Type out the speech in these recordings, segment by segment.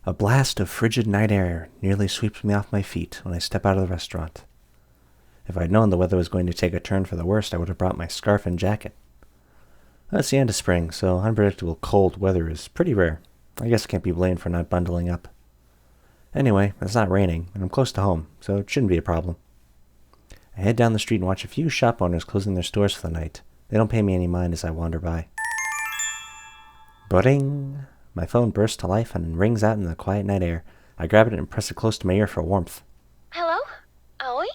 A blast of frigid night air nearly sweeps me off my feet when I step out of the restaurant. If I'd known the weather was going to take a turn for the worst, I would have brought my scarf and jacket. Well, it's the end of spring, so unpredictable cold weather is pretty rare. I guess I can't be blamed for not bundling up. Anyway, it's not raining, and I'm close to home, so it shouldn't be a problem. I head down the street and watch a few shop owners closing their stores for the night. They don't pay me any mind as I wander by. Bring! My phone bursts to life and rings out in the quiet night air. I grab it and press it close to my ear for warmth. Hello? Aoi?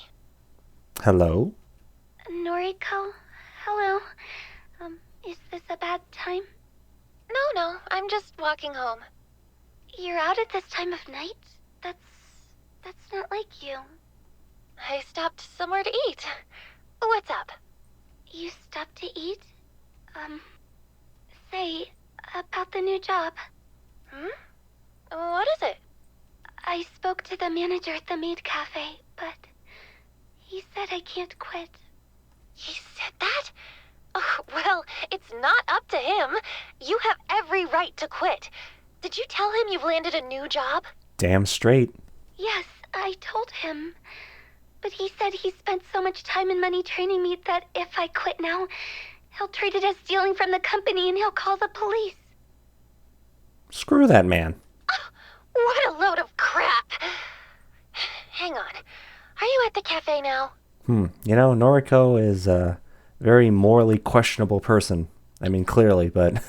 Hello? Noriko? Hello? Is this a bad time? No, I'm just walking home. You're out at this time of night? That's not like you. I stopped somewhere to eat. What's up? You stopped to eat? Say, about the new job. What is it? I spoke to the manager at the maid cafe, but he said I can't quit. He said that? Oh, well, it's not up to him. You have every right to quit. Did you tell him you've landed a new job? Damn straight. Yes, I told him. But he said he spent so much time and money training me that if I quit now, he'll treat it as stealing from the company and he'll call the police. Screw that man. What a load of crap. Hang on. Are you at the cafe now? Noriko is a very morally questionable person. I mean, clearly, but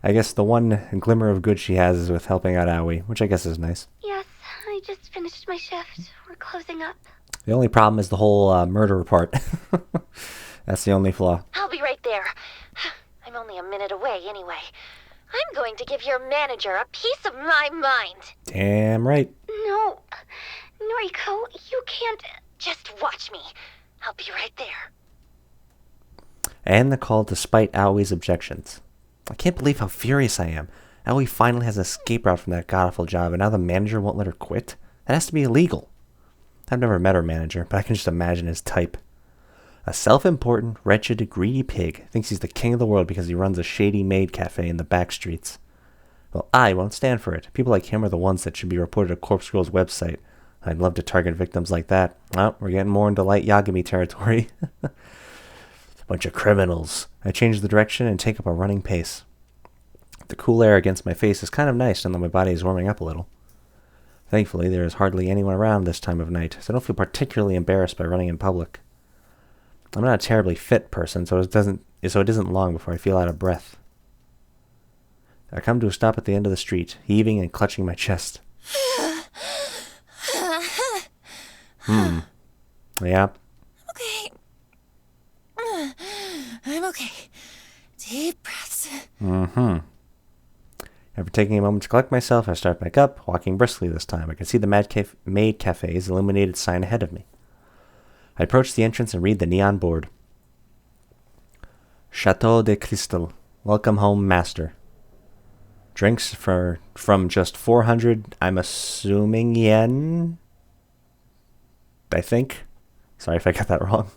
I guess the one glimmer of good she has is with helping out Aoi, which I guess is nice. Yes, I just finished my shift. We're closing up. The only problem is the whole murder part. That's the only flaw. I'll be right there. I'm only a minute away anyway. I'm going to give your manager a piece of my mind. Damn right. No, Noriko, you can't. Just watch me. I'll be right there. I end the call despite Aoi's objections. I can't believe how furious I am. Aoi finally has an escape route from that god-awful job, and now the manager won't let her quit? That has to be illegal. I've never met her manager, but I can just imagine his type. A self-important, wretched, greedy pig thinks he's the king of the world because he runs a shady maid cafe in the back streets. Well, I won't stand for it. People like him are the ones that should be reported to Corpse Girl's website. I'd love to target victims like that. Oh, we're getting more into light Yagami territory. Bunch of criminals. I change the direction and take up a running pace. The cool air against my face is kind of nice, and though my body is warming up a little. Thankfully, there is hardly anyone around this time of night, so I don't feel particularly embarrassed by running in public. I'm not a terribly fit person, so it isn't long before I feel out of breath. I come to a stop at the end of the street, heaving and clutching my chest. Yeah. Okay. I'm okay. Deep breaths. After taking a moment to collect myself, I start back up, walking briskly this time. I can see the Maid Cafe's illuminated sign ahead of me. I approach the entrance and read the neon board. Chateau de Cristal. Welcome home, master. Drinks from just 400, I'm assuming yen? I think. Sorry if I got that wrong.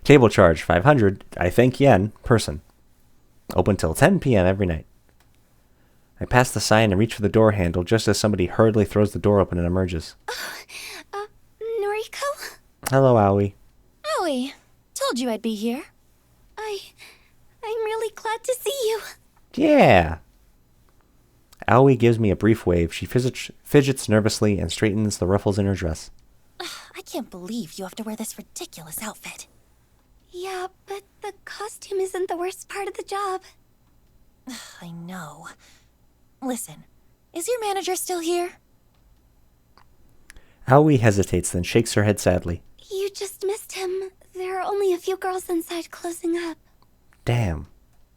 Table charge, 500, I think yen, person. Open till 10 p.m. every night. I pass the sign and reach for the door handle just as somebody hurriedly throws the door open and emerges. Noriko? Hello, Aoi. Aoi, told you I'd be here. I'm really glad to see you. Yeah. Aoi gives me a brief wave. She fidgets nervously and straightens the ruffles in her dress. I can't believe you have to wear this ridiculous outfit. Yeah, but the costume isn't the worst part of the job. I know. Listen, is your manager still here? Aoi hesitates, then shakes her head sadly. You just missed him. There are only a few girls inside closing up. Damn.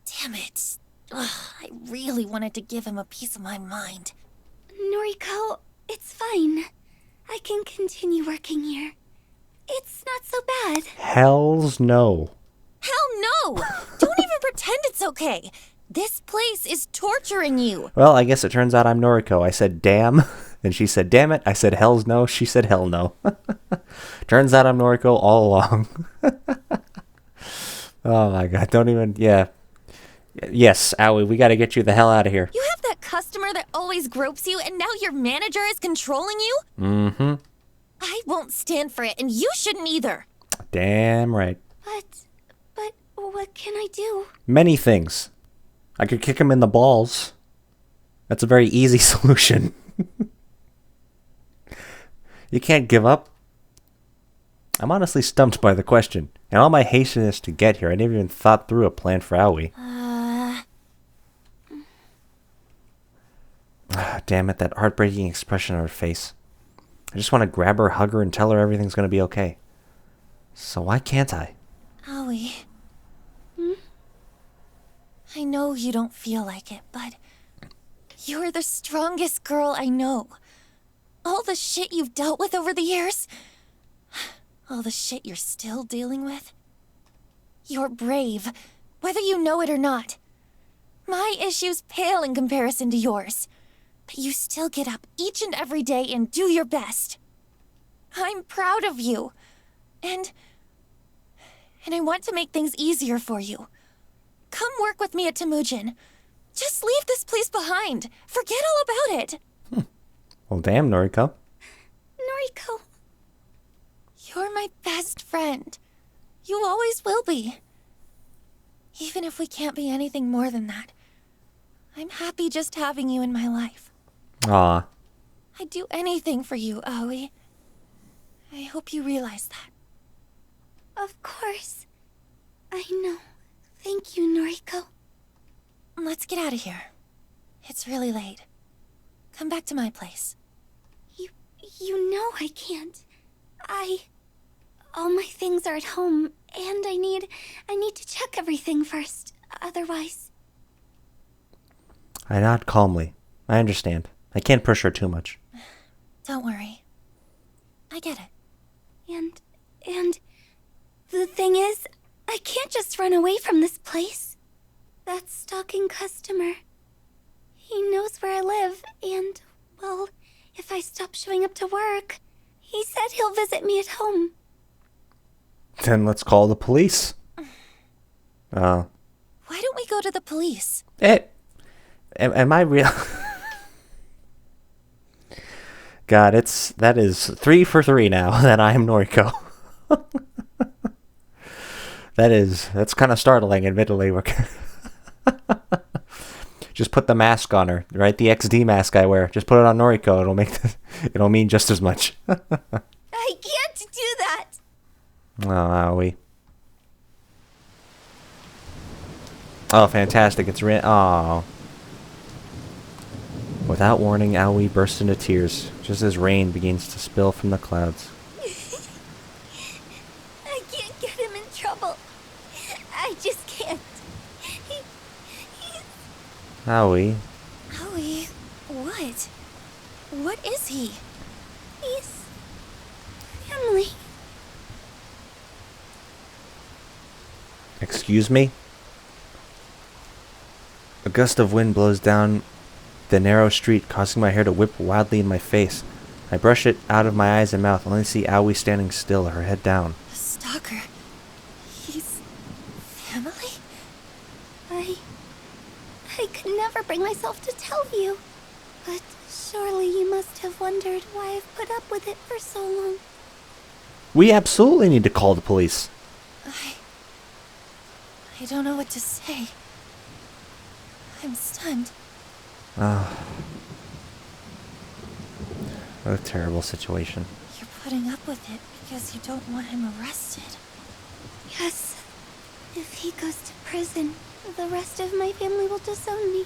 Damn it. Ugh, I really wanted to give him a piece of my mind. Noriko, it's fine. I can continue working here. It's not so bad. Hells no. Hell no! Don't even pretend it's okay. This place is torturing you. Well, I guess it turns out I'm Noriko. I said damn, and she said damn it. I said hells no. She said hell no. Turns out I'm Noriko all along. Oh my god, don't even, yeah. Yes, Aoi, we gotta get you the hell out of here. You have that customer that always gropes you and now your manager is controlling you? Mm-hmm. I won't stand for it, and you shouldn't either. Damn right. But what can I do? Many things. I could kick him in the balls. That's a very easy solution. You can't give up. I'm honestly stumped by the question. And all my hastiness to get here, I never even thought through a plan for Aoi. Damn it, that heartbreaking expression on her face. I just want to grab her, hug her, and tell her everything's going to be okay. So why can't I? Aoi. I know you don't feel like it, but you're the strongest girl I know. All the shit you've dealt with over the years, all the shit you're still dealing with. You're brave, whether you know it or not. My issues pale in comparison to yours, but you still get up each and every day and do your best. I'm proud of you, and I want to make things easier for you. Come work with me at Temujin. Just leave this place behind. Forget all about it. Well, damn, Noriko. Noriko. You're my best friend. You always will be. Even if we can't be anything more than that, I'm happy just having you in my life. Aw. I'd do anything for you, Aoi. I hope you realize that. Of course. I know. Thank you, Noriko. Let's get out of here. It's really late. Come back to my place. You know I can't. All my things are at home, and I need to check everything first. Otherwise... I nod calmly. I understand. I can't push her too much. Don't worry. I get it. And the thing is, I can't just run away from this place. That stalking customer, he knows where I live, and, well, if I stop showing up to work, he said he'll visit me at home. Then let's call the police. Why don't we go to the police? Am I real? God, that is 3 for 3 now that I am Noriko. That's kind of startling, admittedly. Just put the mask on her, right? The XD mask I wear. Just put it on Noriko. It'll mean just as much. I can't do that. Oh, Aoi. Oh, fantastic. It's rain. Oh. Without warning, Aoi bursts into tears, just as rain begins to spill from the clouds. I can't get him in trouble. I just can't. He's... Aoi. Aoi, what? What is he? He's... family. Excuse me? A gust of wind blows down the narrow street, causing my hair to whip wildly in my face. I brush it out of my eyes and mouth, only to see Aoi standing still, her head down. A stalker. He's... family? I could never bring myself to tell you. But surely you must have wondered why I've put up with it for so long. We absolutely need to call the police. I don't know what to say. I'm stunned. Oh. What a terrible situation. You're putting up with it because you don't want him arrested. Yes. If he goes to prison, the rest of my family will disown me.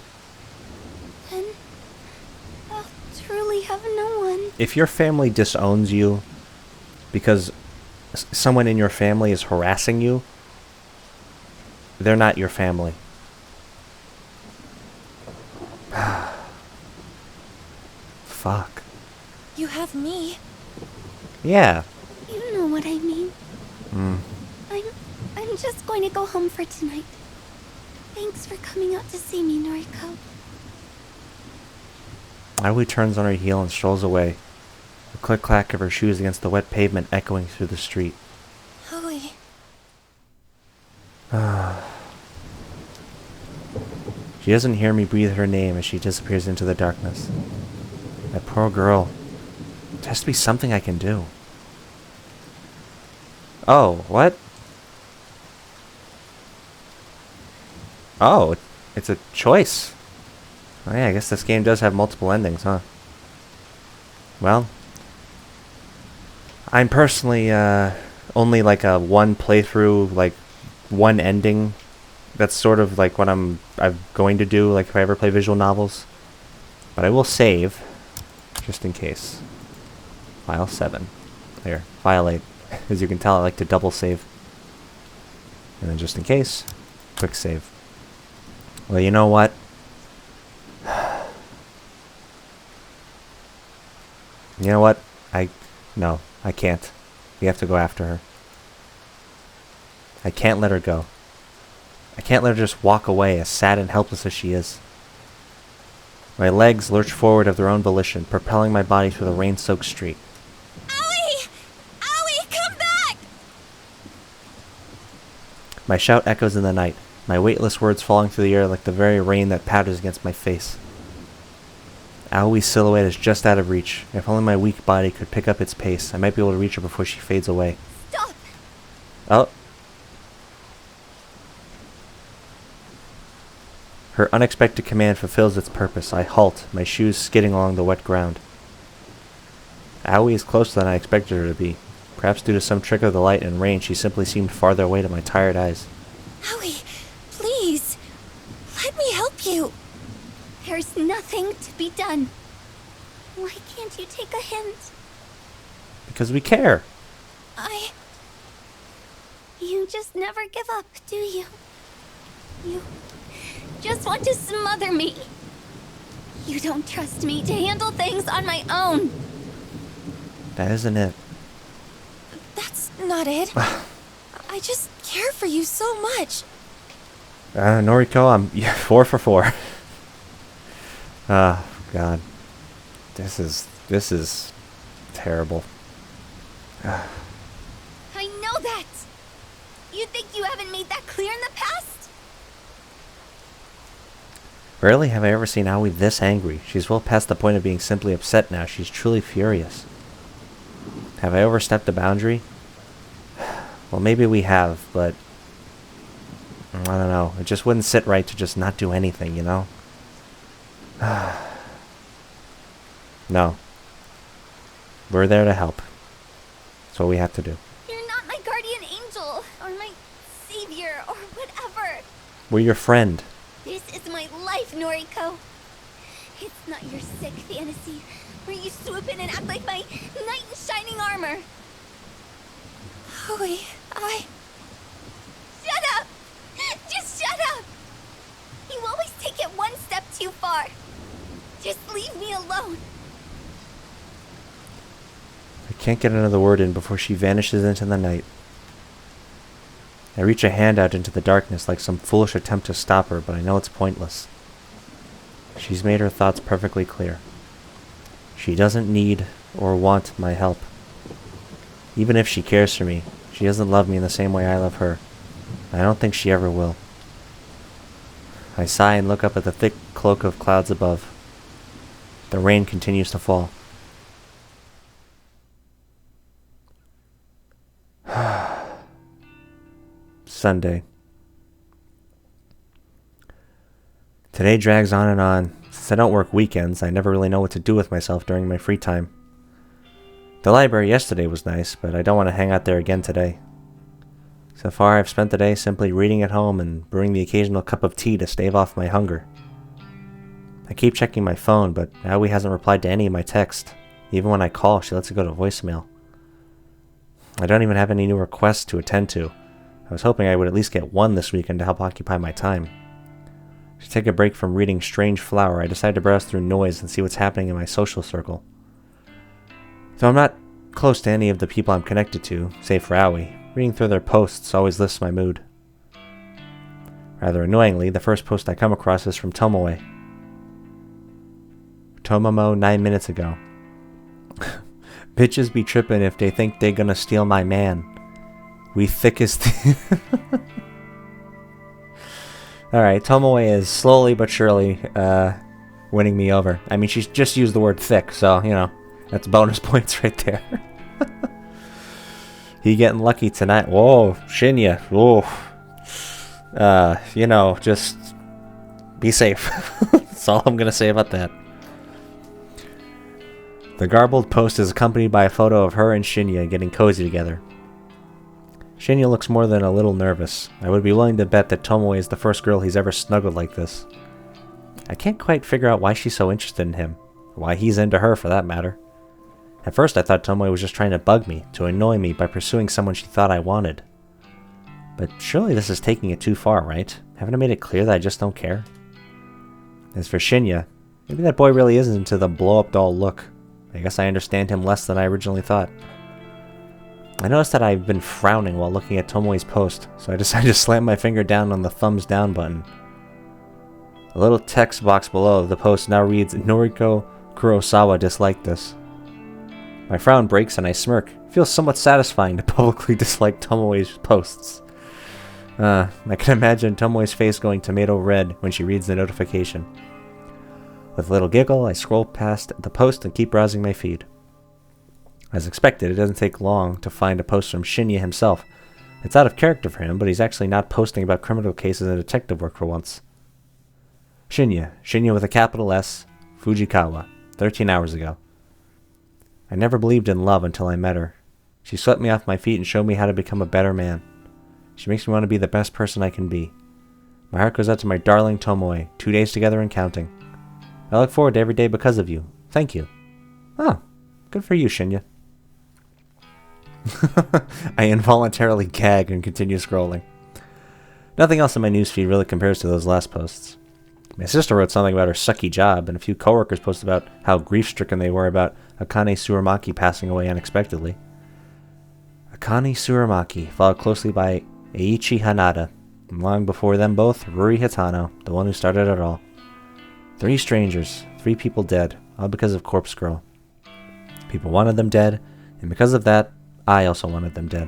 Then I'll truly have no one. If your family disowns you because someone in your family is harassing you, they're not your family. Fuck. You have me. Yeah. You know what I mean. I'm just going to go home for tonight. Thanks for coming out to see me, Noriko. Aoi turns on her heel and strolls away. The click-clack of her shoes against the wet pavement echoing through the street. Aoi. She doesn't hear me breathe her name as she disappears into the darkness. That poor girl. There has to be something I can do. Oh, what? Oh, it's a choice. Oh yeah, I guess this game does have multiple endings, huh? Well, I'm personally only like a one playthrough, like one ending. That's sort of like what I'm going to do, like if I ever play visual novels. But I will save, just in case. File 7. There, file 8. As you can tell, I like to double save. And then just in case, quick save. Well, you know what? You know what? No, I can't. We have to go after her. I can't let her go. I can't let her just walk away, as sad and helpless as she is. My legs lurch forward of their own volition, propelling my body through the rain-soaked street. Owie! Owie, come back! My shout echoes in the night, my weightless words falling through the air like the very rain that patters against my face. Aoi's silhouette is just out of reach. If only my weak body could pick up its pace, I might be able to reach her before she fades away. Stop! Oh. Her unexpected command fulfills its purpose. I halt, my shoes skidding along the wet ground. Aoi is closer than I expected her to be. Perhaps due to some trick of the light and rain, she simply seemed farther away to my tired eyes. Owie, please. Let me help you. There's nothing to be done. Why can't you take a hint? Because we care. You just never give up, do you? You just want to smother me. You don't trust me to handle things on my own. That isn't it. That's not it. I just care for you so much. Noriko, I'm 4 for 4. Ah, God. This is terrible. I know that. You think you haven't made that clear in the past? Rarely have I ever seen Aoi this angry. She's well past the point of being simply upset now. She's truly furious. Have I overstepped a boundary? Well, maybe we have, but I don't know. It just wouldn't sit right to just not do anything, you know? No. We're there to help. That's what we have to do. You're not my guardian angel, or my savior, or whatever. We're your friend. This is my life, Noriko. It's not your sick fantasy, where you swoop in and act like my knight in shining armor. Owie, Shut up! Just shut up! You always take it one step too far. Just leave me alone. I can't get another word in before she vanishes into the night. I reach a hand out into the darkness like some foolish attempt to stop her, but I know it's pointless. She's made her thoughts perfectly clear. She doesn't need or want my help. Even if she cares for me, she doesn't love me in the same way I love her. I don't think she ever will. I sigh and look up at the thick cloak of clouds above. The rain continues to fall. Sunday. Today drags on and on. Since I don't work weekends, I never really know what to do with myself during my free time. The library yesterday was nice, but I don't want to hang out there again today. So far, I've spent the day simply reading at home and brewing the occasional cup of tea to stave off my hunger. I keep checking my phone, but Aoi hasn't replied to any of my texts. Even when I call, she lets it go to voicemail. I don't even have any new requests to attend to. I was hoping I would at least get one this weekend to help occupy my time. To take a break from reading Strange Flower, I decided to browse through noise and see what's happening in my social circle. Though I'm not close to any of the people I'm connected to, save for Aoi, reading through their posts always lifts my mood. Rather annoyingly, the first post I come across is from Tomoe. Tomomo 9 minutes ago. Bitches be trippin' if they think they gonna steal my man. We thick as Alright, Tomoe is slowly but surely winning me over. I mean, she's just used the word thick, so, you know, that's bonus points right there. He getting lucky tonight. Whoa, Shinya. Whoa. You know, just be safe. That's all I'm going to say about that. The garbled post is accompanied by a photo of her and Shinya getting cozy together. Shinya looks more than a little nervous. I would be willing to bet that Tomoe is the first girl he's ever snuggled like this. I can't quite figure out why she's so interested in him. Or why he's into her, for that matter. At first I thought Tomoe was just trying to bug me, to annoy me by pursuing someone she thought I wanted. But surely this is taking it too far, right? Haven't I made it clear that I just don't care? As for Shinya, maybe that boy really isn't into the blow-up doll look. I guess I understand him less than I originally thought. I noticed that I've been frowning while looking at Tomoe's post, so I decided to slam my finger down on the thumbs down button. The little text box below the post now reads, Noriko Kurosawa disliked this. My frown breaks and I smirk. It feels somewhat satisfying to publicly dislike Tomoe's posts. I can imagine Tomoe's face going tomato red when she reads the notification. With a little giggle, I scroll past the post and keep browsing my feed. As expected, it doesn't take long to find a post from Shinya himself. It's out of character for him, but he's actually not posting about criminal cases and detective work for once. Shinya with a capital S, Fujikawa, 13 hours ago. I never believed in love until I met her. She swept me off my feet and showed me how to become a better man. She makes me want to be the best person I can be. My heart goes out to my darling Tomoe, 2 days together and counting. I look forward to every day because of you. Thank you. Oh, good for you, Shinya. I involuntarily gag and continue scrolling. Nothing else in my newsfeed really compares to those last posts. My sister wrote something about her sucky job, and a few coworkers posted about how grief-stricken they were about Akane Tsurumaki passing away unexpectedly. Akane Tsurumaki, followed closely by Eiichi Hanada, and long before them both, Ruri Hitano, the one who started it all. 3 strangers, 3 people dead, all because of Corpse Girl. People wanted them dead, and because of that, I also wanted them dead.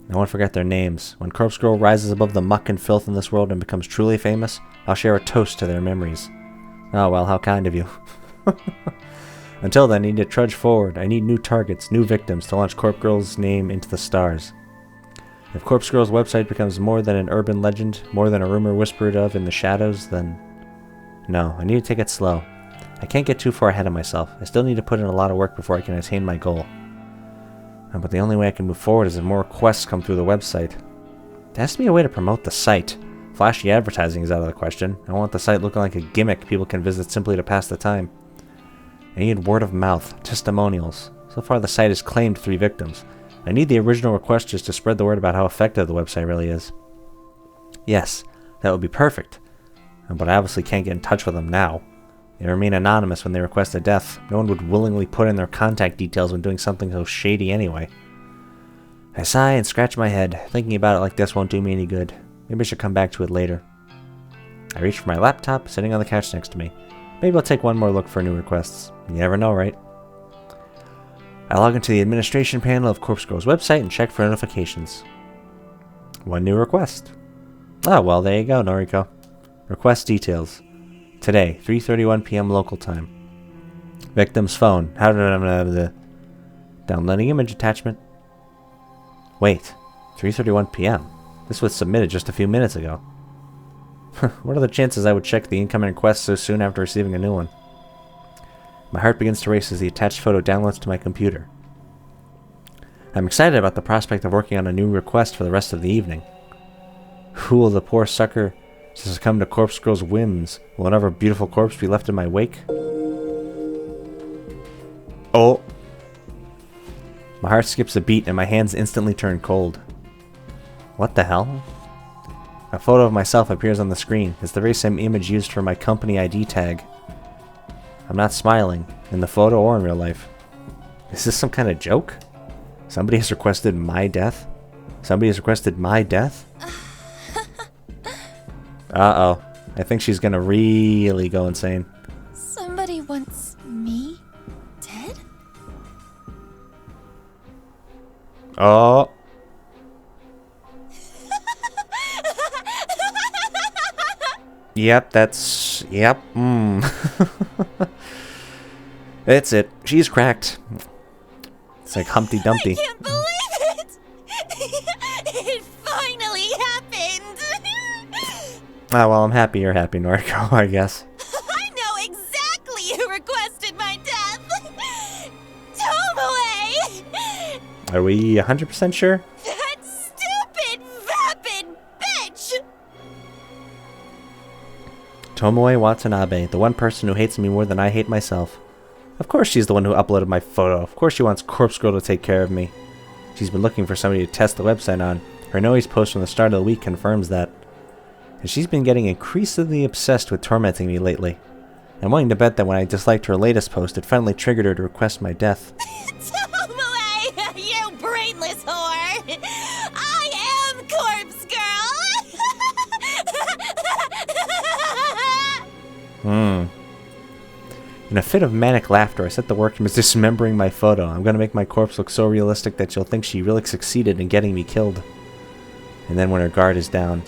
I won't forget their names. When Corpse Girl rises above the muck and filth in this world and becomes truly famous, I'll share a toast to their memories. Oh well, how kind of you. Until then, I need to trudge forward. I need new targets, new victims to launch Corpse Girl's name into the stars. If Corpse Girl's website becomes more than an urban legend, more than a rumor whispered of in the shadows, then... No, I need to take it slow. I can't get too far ahead of myself. I still need to put in a lot of work before I can attain my goal. But the only way I can move forward is if more requests come through the website. There has to be a way to promote the site. Flashy advertising is out of the question. I want the site looking like a gimmick people can visit simply to pass the time. I need word of mouth, testimonials. So far the site has claimed 3 victims. I need the original requesters to spread the word about how effective the website really is. Yes, that would be perfect. But I obviously can't get in touch with them now. They remain anonymous when they request a death. No one would willingly put in their contact details when doing something so shady anyway. I sigh and scratch my head. Thinking about it like this won't do me any good. Maybe I should come back to it later. I reach for my laptop, sitting on the couch next to me. Maybe I'll take one more look for new requests. You never know, right? I log into the administration panel of Corpse Girl's website and check for notifications. 1 new request. Oh, well, there you go, Noriko. Request details. Today, 3:31 p.m. local time. Victim's phone. Downloading image attachment. Wait, 3:31 p.m. This was submitted just a few minutes ago. What are the chances I would check the incoming request so soon after receiving a new one? My heart begins to race as the attached photo downloads to my computer. I'm excited about the prospect of working on a new request for the rest of the evening. Who will the poor sucker to succumb to Corpse Girl's whims? Will another beautiful corpse be left in my wake? Oh! My heart skips a beat and my hands instantly turn cold. What the hell? A photo of myself appears on the screen. It's the very same image used for my company ID tag. I'm not smiling, in the photo or in real life. Is this some kind of joke? Somebody has requested my death? Somebody has requested my death? Uh-oh. I think she's gonna really go insane. Somebody wants me dead? Oh. Yep, that's... Yep. That's it. She's cracked. It's like Humpty Dumpty. I can't believe it! It finally happened! Ah, well, I'm happy you're happy, Noriko, I guess. I know exactly who requested my death! Tomoe! Are we 100% sure? That stupid, vapid bitch! Tomoe Watanabe, the one person who hates me more than I hate myself. Of course she's the one who uploaded my photo. Of course she wants Corpse Girl to take care of me. She's been looking for somebody to test the website on. Her Noe's post from the start of the week confirms that. And she's been getting increasingly obsessed with tormenting me lately. I'm willing to bet that when I disliked her latest post, it finally triggered her to request my death. Tomoe, you brainless whore! I am Corpse Girl! In a fit of manic laughter, I set the work as dismembering my photo. I'm gonna make my corpse look so realistic that she'll think she really succeeded in getting me killed. And then when her guard is down...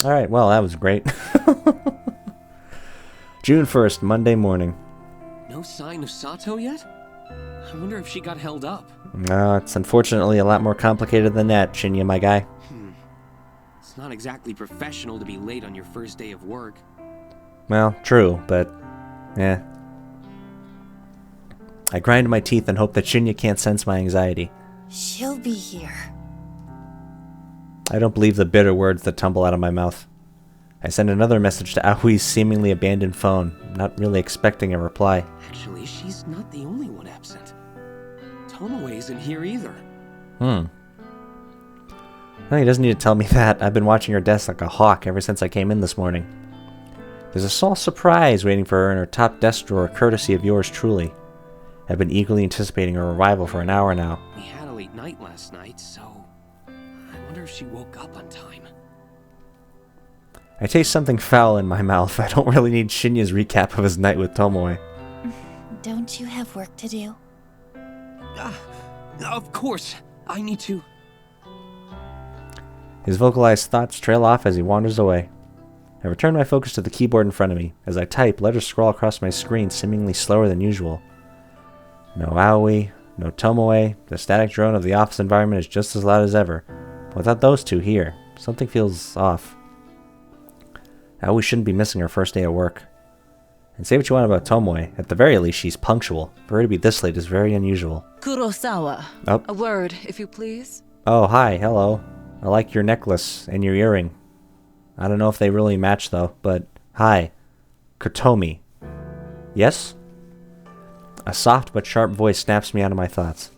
Alright, well, that was great. June 1st, Monday morning. No sign of Sato yet? I wonder if she got held up. No, it's unfortunately a lot more complicated than that, Shinya, my guy. It's not exactly professional to be late on your first day of work. Well, true, but... eh. I grind my teeth and hope that Shinya can't sense my anxiety. She'll be here. I don't believe the bitter words that tumble out of my mouth. I send another message to Aoi's seemingly abandoned phone, not really expecting a reply. Actually, she's not the only one absent. Tomoe isn't here either. Well, he doesn't need to tell me that. I've been watching her desk like a hawk ever since I came in this morning. There's a small surprise waiting for her in her top desk drawer, courtesy of yours truly. I've been eagerly anticipating her arrival for an hour now. We had a late night last night, so... I wonder if she woke up on time. I taste something foul in my mouth. I don't really need Shinya's recap of his night with Tomoe. Don't you have work to do? Of course. I need to... His vocalized thoughts trail off as he wanders away. I return my focus to the keyboard in front of me. As I type, letters scroll across my screen seemingly slower than usual. No Aoi, no Tomoe. The static drone of the office environment is just as loud as ever. But without those two here, something feels off. Aoi shouldn't be missing her first day of work. And say what you want about Tomoe, at the very least she's punctual. For her to be this late is very unusual. Kurosawa. Oh. A word, if you please. Oh, hi, hello. I like your necklace and your earring. I don't know if they really match though, but hi. Kotomi. Yes? A soft but sharp voice snaps me out of my thoughts.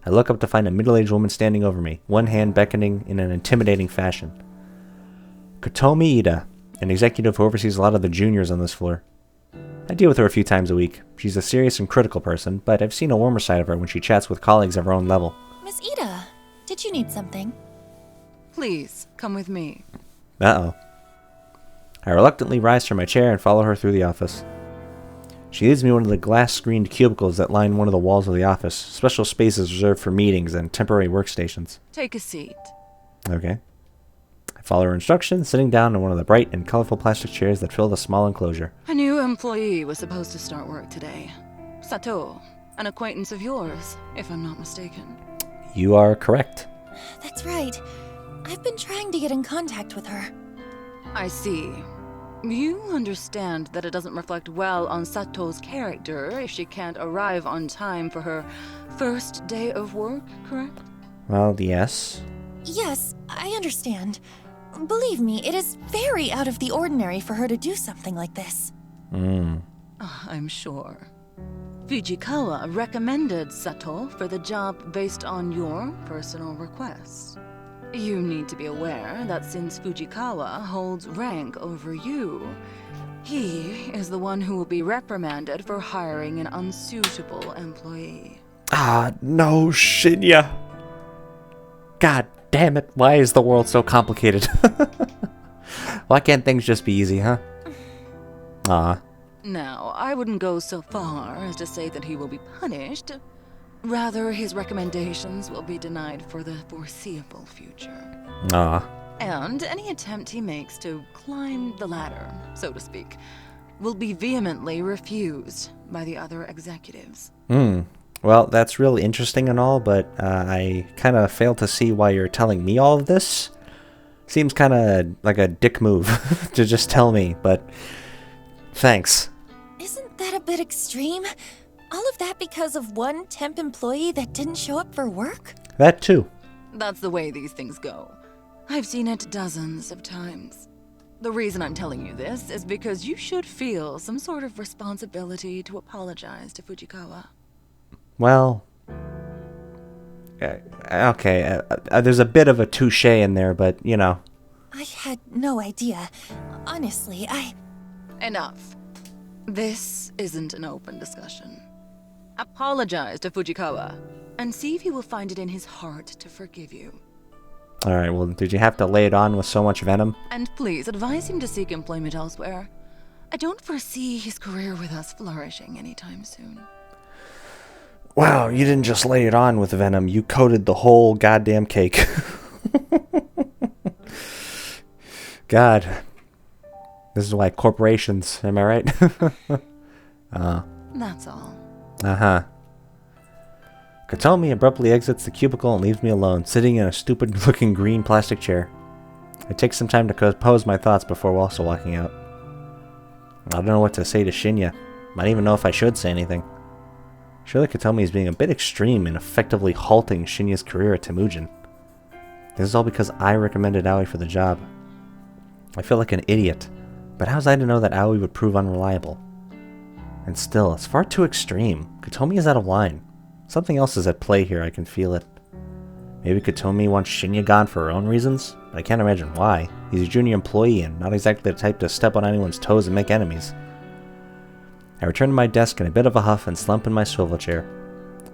I look up to find a middle-aged woman standing over me, one hand beckoning in an intimidating fashion. Kotomi Ida, an executive who oversees a lot of the juniors on this floor. I deal with her a few times a week. She's a serious and critical person, but I've seen a warmer side of her when she chats with colleagues of her own level. Miss Ida, did you need something? Please, come with me. Uh-oh. I reluctantly rise from my chair and follow her through the office. She leads me to one of the glass-screened cubicles that line one of the walls of the office, special spaces reserved for meetings and temporary workstations. Take a seat. Okay. I follow her instructions, sitting down on one of the bright and colorful plastic chairs that fill the small enclosure. A new employee was supposed to start work today. Sato, an acquaintance of yours, if I'm not mistaken. You are correct. That's right. I've been trying to get in contact with her. I see. You understand that it doesn't reflect well on Sato's character if she can't arrive on time for her first day of work, correct? Well, yes. Yes, I understand. Believe me, it is very out of the ordinary for her to do something like this. I'm sure. Fujikawa recommended Sato for the job based on your personal request. You need to be aware that since Fujikawa holds rank over you, he is the one who will be reprimanded for hiring an unsuitable employee. Ah, no, Shinya. God damn it, why is the world so complicated? Why can't things just be easy, huh? Ah. Now, I wouldn't go so far as to say that he will be punished, Rather, his recommendations will be denied for the foreseeable future. Aw. And any attempt he makes to climb the ladder, so to speak, will be vehemently refused by the other executives. Well, that's really interesting and all, but I kind of fail to see why you're telling me all of this. Seems kind of like a dick move to just tell me, but thanks. Isn't that a bit extreme? All of that because of one temp employee that didn't show up for work? That too. That's the way these things go. I've seen it dozens of times. The reason I'm telling you this is because you should feel some sort of responsibility to apologize to Fujikawa. Well, okay, there's a bit of a touche in there, but, you know. I had no idea. Honestly, Enough. This isn't an open discussion. Apologize to Fujikawa, and see if he will find it in his heart to forgive you. Alright, well, did you have to lay it on with so much venom? And please advise him to seek employment elsewhere. I don't foresee his career with us flourishing anytime soon. Wow, you didn't just lay it on with venom, you coated the whole goddamn cake. God. This is why corporations, am I right? That's all. Uh-huh. Katomi abruptly exits the cubicle and leaves me alone, sitting in a stupid-looking green plastic chair. I take some time to compose my thoughts before also walking out. I don't know what to say to Shinya. Might even know if I should say anything. Surely Katomi is being a bit extreme in effectively halting Shinya's career at Temujin. This is all because I recommended Aoi for the job. I feel like an idiot, but how was I to know that Aoi would prove unreliable? And still, it's far too extreme. Katomi is out of line. Something else is at play here, I can feel it. Maybe Katomi wants Shinya gone for her own reasons, but I can't imagine why. He's a junior employee and not exactly the type to step on anyone's toes and make enemies. I return to my desk in a bit of a huff and slump in my swivel chair.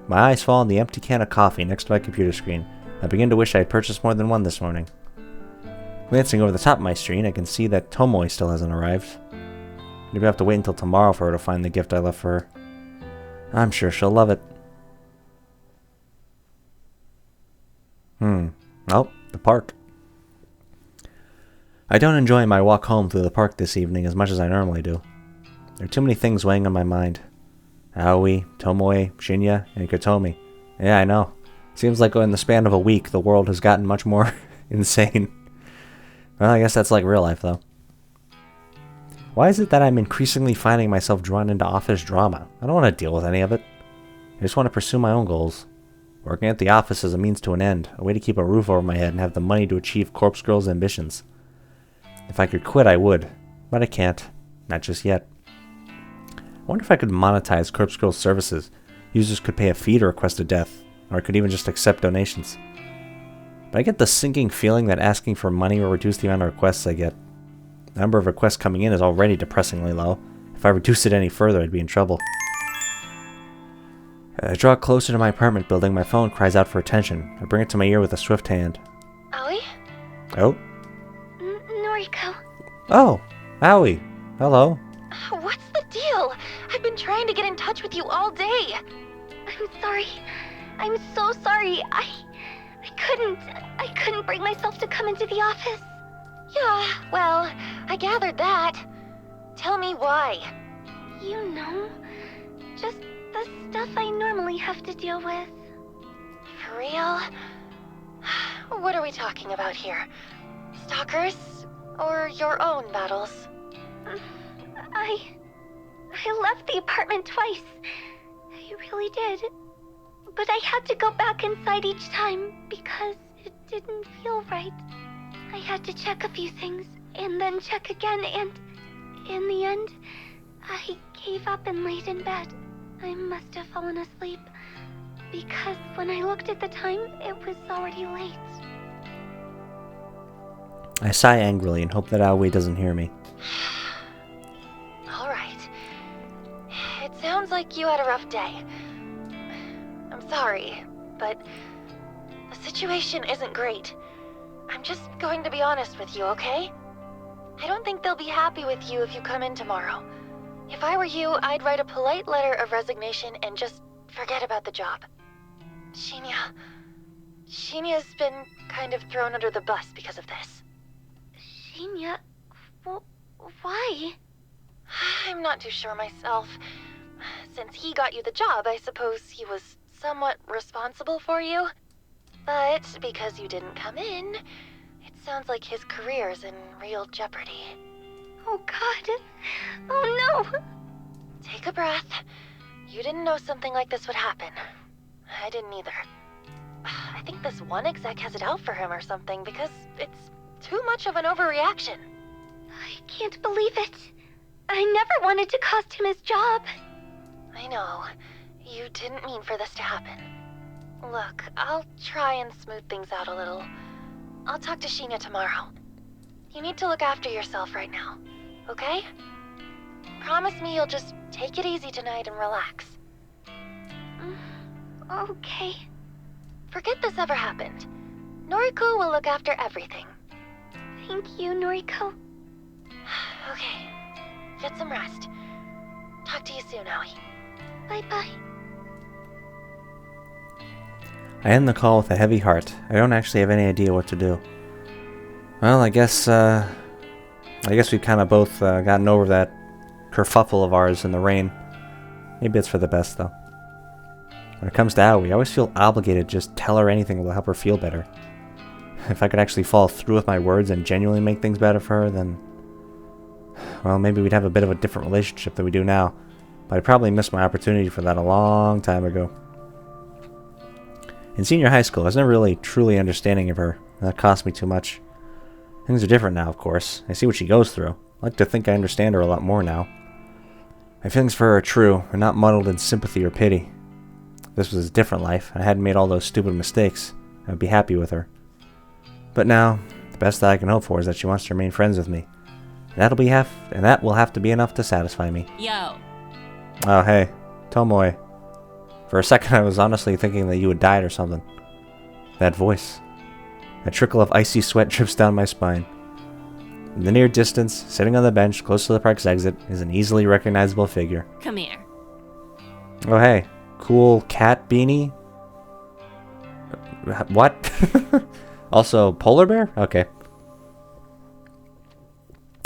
My eyes fall on the empty can of coffee next to my computer screen. I begin to wish I had purchased more than one this morning. Glancing over the top of my screen, I can see that Tomoe still hasn't arrived. Maybe I have to wait until tomorrow for her to find the gift I left for her. I'm sure she'll love it. Oh, the park. I don't enjoy my walk home through the park this evening as much as I normally do. There are too many things weighing on my mind. Aoi, Tomoe, Shinya, and Katomi. Yeah, I know. Seems like in the span of a week, the world has gotten much more insane. Well, I guess that's like real life, though. Why is it that I'm increasingly finding myself drawn into office drama? I don't want to deal with any of it. I just want to pursue my own goals. Working at the office is a means to an end, a way to keep a roof over my head and have the money to achieve Corpse Girl's ambitions. If I could quit, I would, but I can't. Not just yet. I wonder if I could monetize Corpse Girl's services. Users could pay a fee to request a death, or I could even just accept donations. But I get the sinking feeling that asking for money will reduce the amount of requests I get. The number of requests coming in is already depressingly low. If I reduce it any further, I'd be in trouble. As I draw closer to my apartment building, my phone cries out for attention. I bring it to my ear with a swift hand. Aoi? Oh? Noriko. Oh! Aoi! Hello. What's the deal? I've been trying to get in touch with you all day. I'm sorry. I'm so sorry. I couldn't bring myself to come into the office. Yeah, well, I gathered that. Tell me why. You know, just the stuff I normally have to deal with. For real? What are we talking about here? Stalkers? Or your own battles? I left the apartment twice. I really did. But I had to go back inside each time because it didn't feel right. I had to check a few things and then check again, and in the end, I gave up and laid in bed. I must have fallen asleep because when I looked at the time, it was already late. I sigh angrily and hope that Aoi doesn't hear me. Alright. It sounds like you had a rough day. I'm sorry, but the situation isn't great. I'm just going to be honest with you, okay? I don't think they'll be happy with you if you come in tomorrow. If I were you, I'd write a polite letter of resignation and just forget about the job. Shinya. Shinya's been kind of thrown under the bus because of this. Shinya? Why? I'm not too sure myself. Since he got you the job, I suppose he was somewhat responsible for you. But because you didn't come in, it sounds like his career's in real jeopardy. Oh God. Oh no! Take a breath. You didn't know something like this would happen. I didn't either. I think this one exec has it out for him or something because it's too much of an overreaction. I can't believe it. I never wanted to cost him his job. I know. You didn't mean for this to happen. Look, I'll try and smooth things out a little. I'll talk to Shinya tomorrow. You need to look after yourself right now, okay? Promise me you'll just take it easy tonight and relax. Okay. Forget this ever happened. Noriko will look after everything. Thank you, Noriko. Okay. Get some rest. Talk to you soon, Aoi. Bye-bye. I end the call with a heavy heart. I don't actually have any idea what to do. Well, I guess we've kind of both gotten over that kerfuffle of ours in the rain. Maybe it's for the best, though. When it comes to Aoi, I always feel obligated to just tell her anything that will help her feel better. If I could actually follow through with my words and genuinely make things better for her, then... well, maybe we'd have a bit of a different relationship than we do now. But I probably missed my opportunity for that a long time ago. In senior high school, I was never really truly understanding of her. That cost me too much. Things are different now, of course. I see what she goes through. I like to think I understand her a lot more now. My feelings for her are true, and not muddled in sympathy or pity. If this was a different life, and I hadn't made all those stupid mistakes, I would be happy with her. But now, the best that I can hope for is that she wants to remain friends with me. And that will have to be enough to satisfy me. Yo. Oh, hey. Tomoe. For a second, I was honestly thinking that you had died or something. That voice. A trickle of icy sweat drips down my spine. In the near distance, sitting on the bench close to the park's exit, is an easily recognizable figure. Come here. Oh, hey. Cool cat beanie? What? Also, polar bear? Okay.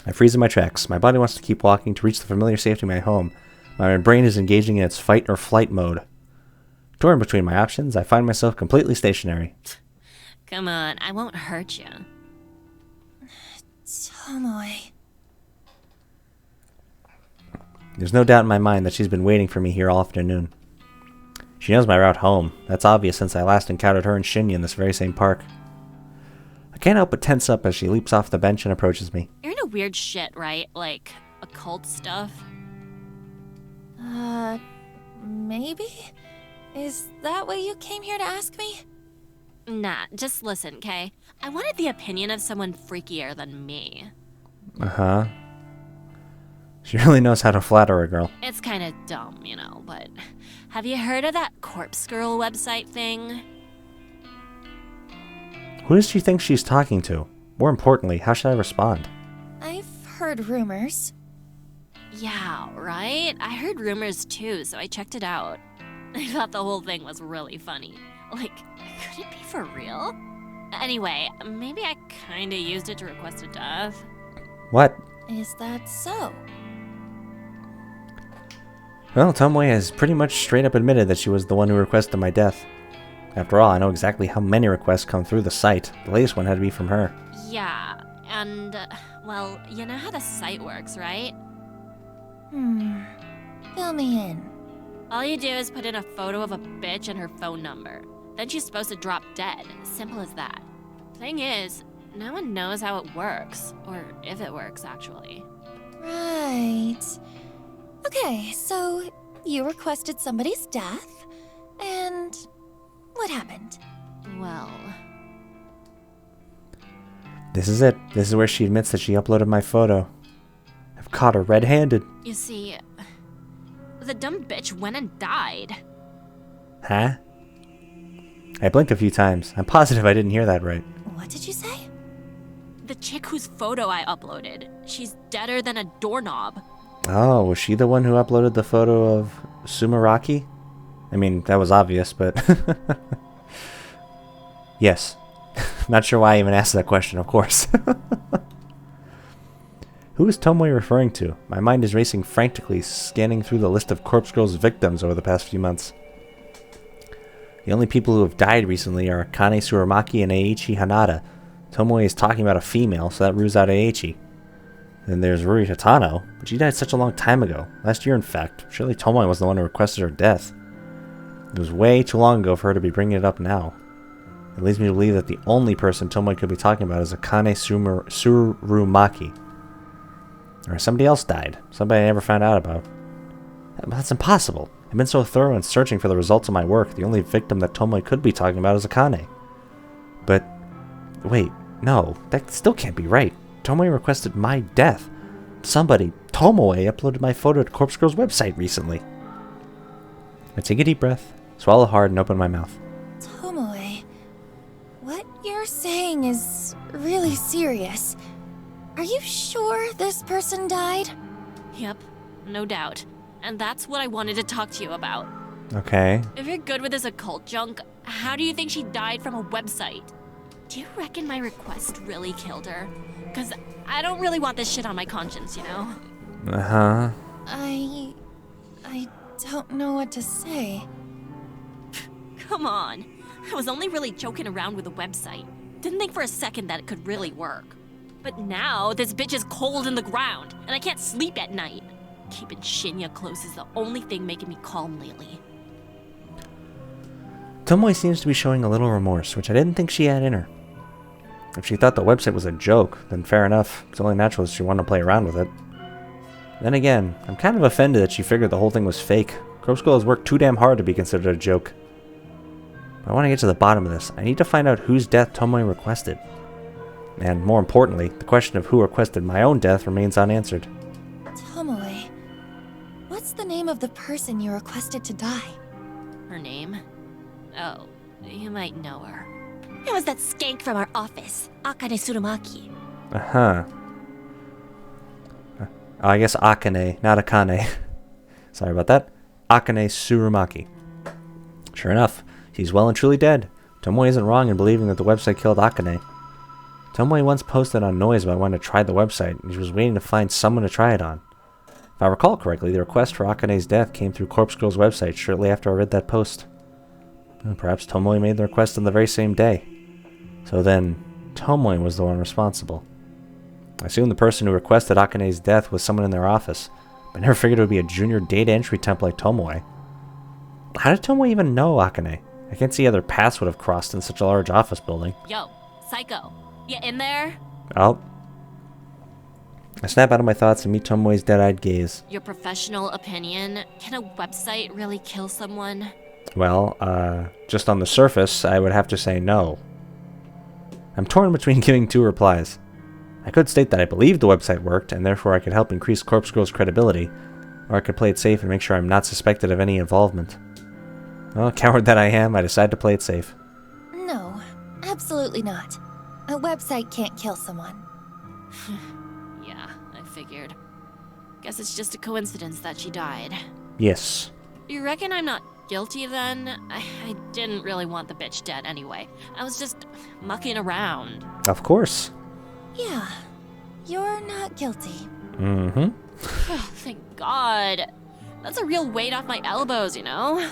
I freeze in my tracks. My body wants to keep walking to reach the familiar safety of my home. My brain is engaging in its fight or flight mode. Torn between my options, I find myself completely stationary. Come on, I won't hurt you. Tomoe. There's no doubt in my mind that she's been waiting for me here all afternoon. She knows my route home. That's obvious since I last encountered her and Shinya in this very same park. I can't help but tense up as she leaps off the bench and approaches me. You're into weird shit, right? Like, occult stuff? Maybe? Is that what you came here to ask me? Nah, just listen, okay? I wanted the opinion of someone freakier than me. Uh-huh. She really knows how to flatter a girl. It's kinda dumb, you know, but... have you heard of that Corpse Girl website thing? Who does she think she's talking to? More importantly, how should I respond? I've heard rumors. Yeah, right? I heard rumors too, so I checked it out. I thought the whole thing was really funny. Like, could it be for real? Anyway, maybe I kinda used it to request a death. What? Is that so? Well, Tomoe has pretty much straight up admitted that she was the one who requested my death. After all, I know exactly how many requests come through the site. The latest one had to be from her. Yeah, and, well, you know how the site works, right? Fill me in. All you do is put in a photo of a bitch and her phone number. Then she's supposed to drop dead. Simple as that. Thing is, no one knows how it works. Or if it works, actually. Right. Okay, so you requested somebody's death, and what happened? Well... This is it. This is where she admits that she uploaded my photo. I've caught her red-handed. You see, the dumb bitch went and died. Huh? I blinked a few times. I'm positive I didn't hear that right. What did you say? The chick whose photo I uploaded. She's deader than a doorknob. Oh, was she the one who uploaded the photo of Sumeraki? I mean, that was obvious, but... Yes. Not sure why I even asked that question, of course. Who is Tomoe referring to? My mind is racing frantically, scanning through the list of Corpse Girl's victims over the past few months. The only people who have died recently are Akane Tsurumaki and Eiichi Hanada. Tomoe is talking about a female, so that rules out Eiichi. Then there's Ruri Hatano, but she died such a long time ago. Last year, in fact. Surely Tomoe was the one who requested her death. It was way too long ago for her to be bringing it up now. It leads me to believe that the only person Tomoe could be talking about is Akane Tsurumaki. Or somebody else died. Somebody I never found out about. That's impossible. I've been so thorough in searching for the results of my work. The only victim that Tomoe could be talking about is Akane. But, wait, no, that still can't be right. Tomoe requested my death. Somebody, Tomoe, uploaded my photo to Corpse Girl's website recently. I take a deep breath, swallow hard, and open my mouth. Tomoe, what you're saying is really serious. Are you sure this person died? Yep, no doubt. And that's what I wanted to talk to you about. Okay. If you're good with this occult junk, how do you think she died from a website? Do you reckon my request really killed her? Because I don't really want this shit on my conscience, you know? Uh-huh. I don't know what to say. Come on. I was only really joking around with the website. Didn't think for a second that it could really work. But now, this bitch is cold in the ground, and I can't sleep at night. Keeping Shinya close is the only thing making me calm lately. Tomoe seems to be showing a little remorse, which I didn't think she had in her. If she thought the website was a joke, then fair enough. It's only natural that she wanted to play around with it. Then again, I'm kind of offended that she figured the whole thing was fake. Corpse Girl has worked too damn hard to be considered a joke. But I want to get to the bottom of this. I need to find out whose death Tomoe requested. And more importantly, the question of who requested my own death remains unanswered. Tomoe, what's the name of the person you requested to die? Her name? Oh, you might know her. It was that skank from our office, Akane Tsurumaki. Uh-huh. I guess Akane, not Akane. Sorry about that. Akane Tsurumaki. Sure enough, she's well and truly dead. Tomoe isn't wrong in believing that the website killed Akane. Tomoe once posted on Noise about wanting to try the website, and she was waiting to find someone to try it on. If I recall correctly, the request for Akane's death came through Corpse Girl's website shortly after I read that post. Perhaps Tomoe made the request on the very same day. So then, Tomoe was the one responsible. I assumed the person who requested Akane's death was someone in their office, but never figured it would be a junior data entry temp like Tomoe. How did Tomoe even know Akane? I can't see how their paths would have crossed in such a large office building. Yo, Psycho, you in there? Oh. I snap out of my thoughts and meet Tomoe's dead-eyed gaze. Your professional opinion, can a website really kill someone? Well, just on the surface, I would have to say no. I'm torn between giving two replies. I could state that I believe the website worked, and therefore I could help increase Corpse Girl's credibility, or I could play it safe and make sure I'm not suspected of any involvement. Well, coward that I am, I decide to play it safe. No, absolutely not. A website can't kill someone. Yeah, I figured. Guess it's just a coincidence that she died. Yes. You reckon I'm not guilty then? I didn't really want the bitch dead anyway. I was just mucking around. Of course. Yeah, you're not guilty. Mm-hmm. Thank God. That's a real weight off my elbows, you know?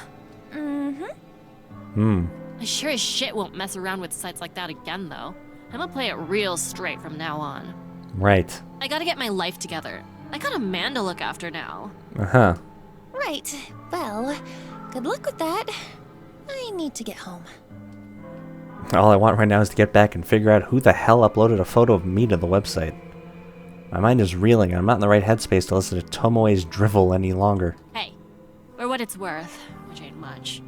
Mm-hmm. I sure as shit won't mess around with sites like that again, though. I'm gonna play it real straight from now on. Right. I gotta get my life together. I got a man to look after now. Uh-huh. Right. Well, good luck with that. I need to get home. All I want right now is to get back and figure out who the hell uploaded a photo of me to the website. My mind is reeling and I'm not in the right headspace to listen to Tomoe's drivel any longer. Hey, for what it's worth, which ain't much.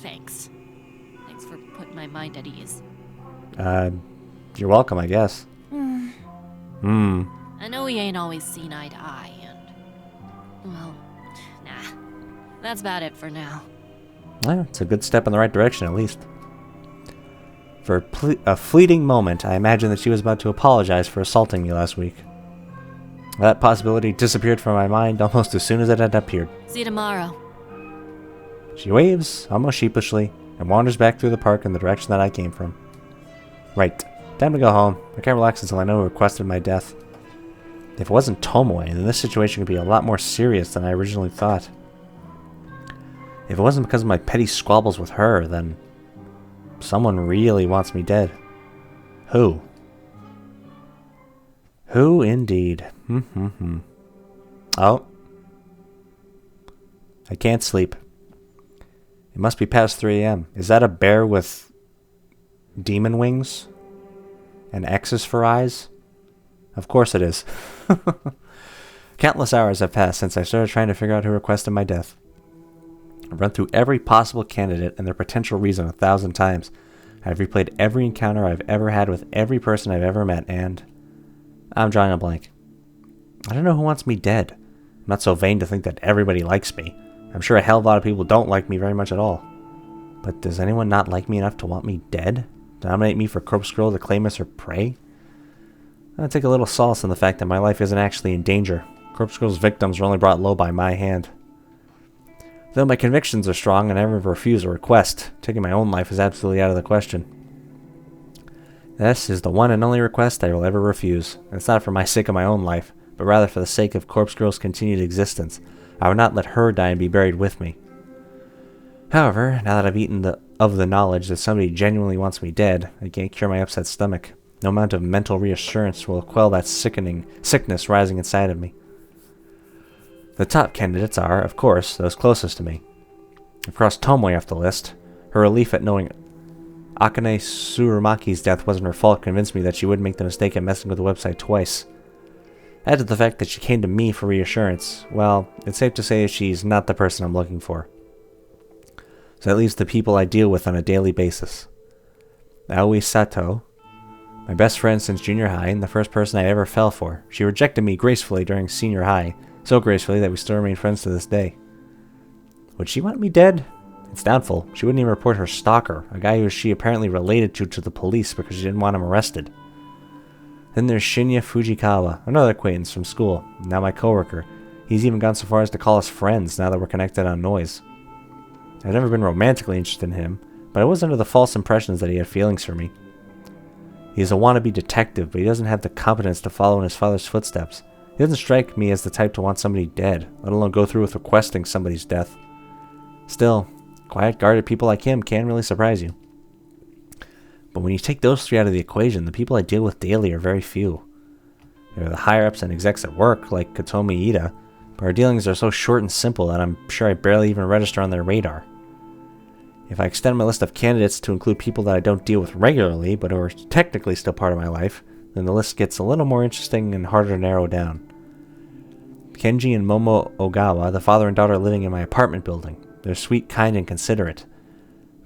Thanks. Thanks for putting my mind at ease. You're welcome, I guess. I know we ain't always seen eye to eye, and... well, nah. That's about it for now. Well, it's a good step in the right direction, at least. For a fleeting moment, I imagined that she was about to apologize for assaulting me last week. That possibility disappeared from my mind almost as soon as it had appeared. See you tomorrow. She waves, almost sheepishly, and wanders back through the park in the direction that I came from. Right. Time to go home. I can't relax until I know who requested my death. If it wasn't Tomoe, then this situation could be a lot more serious than I originally thought. If it wasn't because of my petty squabbles with her, then someone really wants me dead. Who? Who indeed? Oh. I can't sleep. It must be past 3 a.m. Is that a bear with demon wings? And X's for eyes? Of course it is. Countless hours have passed since I started trying to figure out who requested my death. I've run through every possible candidate and their potential reason 1,000 times. I've replayed every encounter I've ever had with every person I've ever met, and I'm drawing a blank. I don't know who wants me dead. I'm not so vain to think that everybody likes me. I'm sure a hell of a lot of people don't like me very much at all. But does anyone not like me enough to want me dead? Nominate me for Corpse Girl to claim as her prey? I take a little solace in the fact that my life isn't actually in danger. Corpse Girl's victims were only brought low by my hand. Though my convictions are strong and I never refuse a request, taking my own life is absolutely out of the question. This is the one and only request I will ever refuse. And it's not for my sake of my own life, but rather for the sake of Corpse Girl's continued existence. I would not let her die and be buried with me. However, now that I've eaten of the knowledge that somebody genuinely wants me dead, I can't cure my upset stomach. No amount of mental reassurance will quell that sickness rising inside of me. The top candidates are, of course, those closest to me. I've crossed Tomoe off the list. Her relief at knowing Akane Tsurumaki's death wasn't her fault convinced me that she wouldn't make the mistake of messing with the website twice. Add to the fact that she came to me for reassurance, well, it's safe to say she's not the person I'm looking for. So that leaves the people I deal with on a daily basis. Aoi Sato, my best friend since junior high and the first person I ever fell for. She rejected me gracefully during senior high, so gracefully that we still remain friends to this day. Would she want me dead? It's doubtful. She wouldn't even report her stalker, a guy who she apparently related to the police because she didn't want him arrested. Then there's Shinya Fujikawa, another acquaintance from school, now my coworker. He's even gone so far as to call us friends now that we're connected on Noise. I've never been romantically interested in him, but I was under the false impressions that he had feelings for me. He is a wannabe detective, but he doesn't have the competence to follow in his father's footsteps. He doesn't strike me as the type to want somebody dead, let alone go through with requesting somebody's death. Still, quiet, guarded people like him can really surprise you. But when you take those three out of the equation, the people I deal with daily are very few. There are the higher-ups and execs at work, like Katomi Ida, but our dealings are so short and simple that I'm sure I barely even register on their radar. If I extend my list of candidates to include people that I don't deal with regularly, but who are technically still part of my life, then the list gets a little more interesting and harder to narrow down. Kenji and Momo Ogawa, the father and daughter living in my apartment building. They're sweet, kind, and considerate.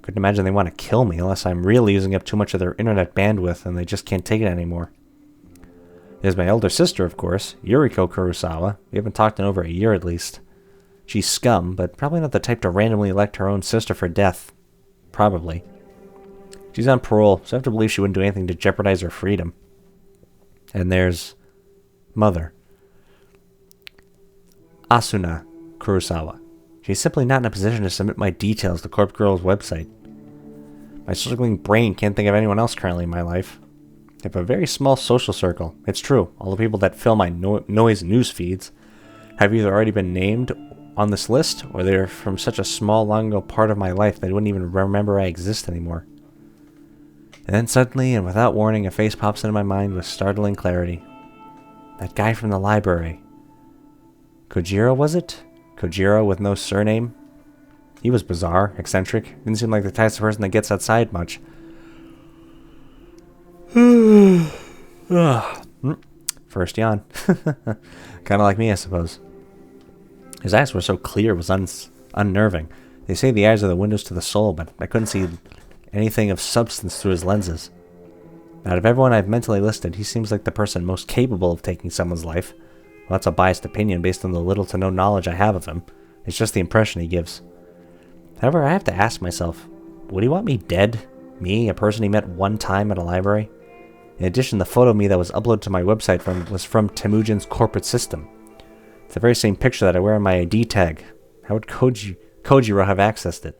Couldn't imagine they want to kill me unless I'm really using up too much of their internet bandwidth and they just can't take it anymore. There's my elder sister, of course, Yuriko Kurosawa. We haven't talked in over a year at least. She's scum, but probably not the type to randomly elect her own sister for death. Probably. She's on parole, so I have to believe she wouldn't do anything to jeopardize her freedom. And there's Mother. Asuna Kurosawa. She's simply not in a position to submit my details to Corpse Girl's website. My struggling brain can't think of anyone else currently in my life. I have a very small social circle. It's true, all the people that fill my Noise news feeds have either already been named on this list, or they're from such a small, long ago part of my life that I wouldn't even remember I exist anymore. And then suddenly, and without warning, a face pops into my mind with startling clarity. That guy from the library. Kojiro, was it? Kojiro with no surname? He was bizarre, eccentric, didn't seem like the type of person that gets outside much. First yawn. Kinda like me, I suppose. His eyes were so clear it was unnerving. They say the eyes are the windows to the soul, but I couldn't see anything of substance through his lenses. Out of everyone I've mentally listed, he seems like the person most capable of taking someone's life. Well, that's a biased opinion based on the little to no knowledge I have of him. It's just the impression he gives. However, I have to ask myself, would he want me dead? Me, a person he met one time at a library? In addition, the photo of me that was uploaded to my website was from Temujin's corporate system. It's the very same picture that I wear on my ID tag. How would Kojiro have accessed it?